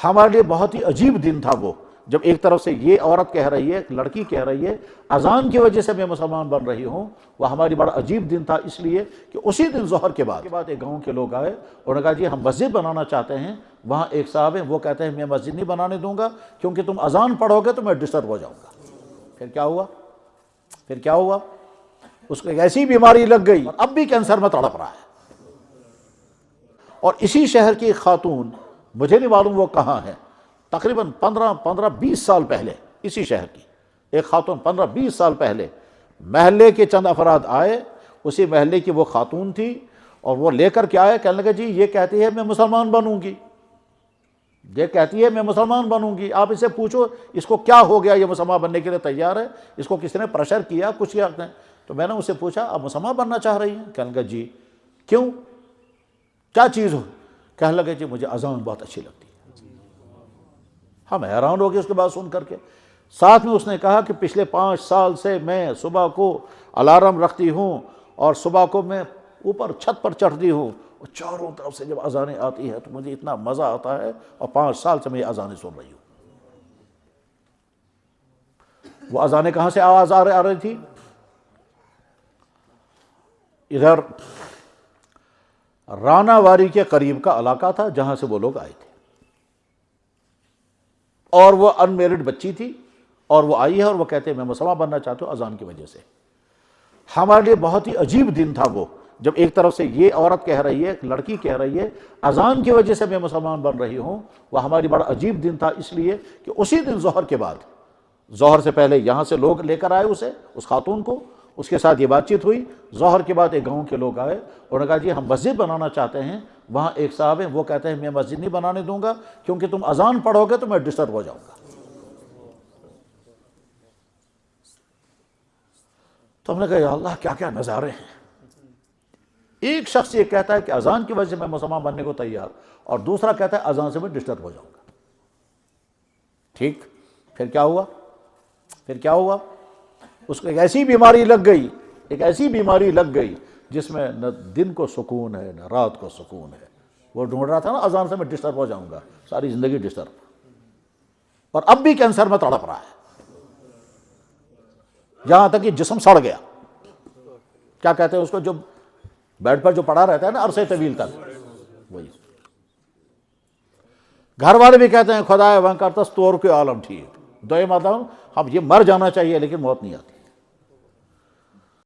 ہمارے لیے بہت ہی عجیب دن تھا وہ، جب ایک طرف سے یہ عورت کہہ رہی ہے، ایک لڑکی کہہ رہی ہے اذان کی وجہ سے میں مسلمان بن رہی ہوں۔ وہ ہماری بڑا عجیب دن تھا، اس لیے کہ اسی دن ظہر کے بعد ایک گاؤں کے لوگ آئے، انہوں نے کہا جی ہم مسجد بنانا چاہتے ہیں۔ وہاں ایک صاحب ہیں، وہ کہتے ہیں میں مسجد نہیں بنانے دوں گا کیونکہ تم اذان پڑھو گے تو میں ڈسٹرب ہو جاؤں گا۔ پھر کیا ہوا؟ اس کو ایک ایسی بیماری لگ گئی، اب بھی کینسر میں تڑپ رہا ہے۔ اور اسی شہر کی ایک خاتون، مجھے نہیں معلوم وہ کہاں ہے، تقریباً 15-20 سال پہلے اسی شہر کی ایک خاتون 15-20 سال پہلے محلے کے چند افراد آئے، اسی محلے کی وہ خاتون تھی، اور وہ لے کر کے آئے، کہنے لگے جی یہ کہتی ہے میں مسلمان بنوں گی، یہ کہتی ہے میں مسلمان بنوں گی، آپ اسے پوچھو اس کو کیا ہو گیا، یہ مسلمان بننے کے لیے تیار ہے، اس کو کسی نے پریشر کیا، کچھ کیا؟ تو میں نے اسے پوچھا آپ مسلمان بننا چاہ رہی ہیں؟ کہنے لگا جی۔ کیوں؟ کیا چیز ہو؟ کہنے لگے جی مجھے اذان بہت اچھی لگتی ہے۔ ہم حیران ہو گئے اس کے بعد سن کر کے۔ ساتھ میں اس نے کہا کہ پچھلے 5 سال سے میں صبح کو الارم رکھتی ہوں، اور صبح کو میں اوپر چھت پر چڑھتی ہوں، اور چاروں طرف سے جب اذانیں آتی ہے تو مجھے اتنا مزہ آتا ہے، اور 5 سال سے میں یہ اذانیں سن رہی ہوں۔ وہ اذانیں کہاں سے آواز آ رہی تھی؟ ادھر رانا واری کے قریب کا علاقہ تھا جہاں سے وہ لوگ آئے تھے، اور وہ ان میرڈ بچی تھی، اور وہ آئی ہے اور وہ کہتے ہیں میں مسلمان بننا چاہتا ہوں اذان کی وجہ سے۔ ہمارے لیے بہت ہی عجیب دن تھا وہ، جب ایک طرف سے یہ عورت کہہ رہی ہے، ایک لڑکی کہہ رہی ہے اذان کی وجہ سے میں مسلمان بن رہی ہوں۔ وہ ہماری بڑا عجیب دن تھا، اس لیے کہ اسی دن ظہر کے بعد، ظہر سے پہلے یہاں سے لوگ لے کر آئے اسے، اس خاتون کو، اس کے ساتھ یہ بات چیت ہوئی۔ ظہر کے بعد ایک گاؤں کے لوگ آئے، انہوں نے کہا جی ہم مسجد بنانا چاہتے ہیں۔ وہاں ایک صاحب ہیں، وہ کہتے ہیں میں مسجد نہیں بنانے دوں گا کیونکہ تم اذان پڑھو گے تو میں ڈسٹرب ہو جاؤں گا۔ تو ہم نے کہا یا اللہ کیا کیا نظارے ہیں۔ ایک شخص یہ کہتا ہے کہ اذان کی وجہ سے میں مسلمان بننے کو تیار، اور دوسرا کہتا ہے اذان سے میں ڈسٹرب ہو جاؤں گا۔ ٹھیک، پھر کیا ہوا؟ اس کو ایک ایسی بیماری لگ گئی جس میں نہ دن کو سکون ہے نہ رات کو سکون ہے۔ وہ ڈھونڈ رہا تھا نا اذان سے میں ڈسٹرب ہو جاؤں گا، ساری زندگی ڈسٹرب، اور اب بھی کینسر میں تڑپ رہا ہے، یہاں تک کہ جسم سڑ گیا۔ کیا کہتے ہیں اس کو، جو بیڈ پر جو پڑا رہتا ہے نا عرصے طویل تک، وہی۔ گھر والے بھی کہتے ہیں خدا وہاں کرتا طور کے عالم ٹھیک، دوئے مطلب ہم یہ مر جانا چاہیے لیکن موت نہیں آتی۔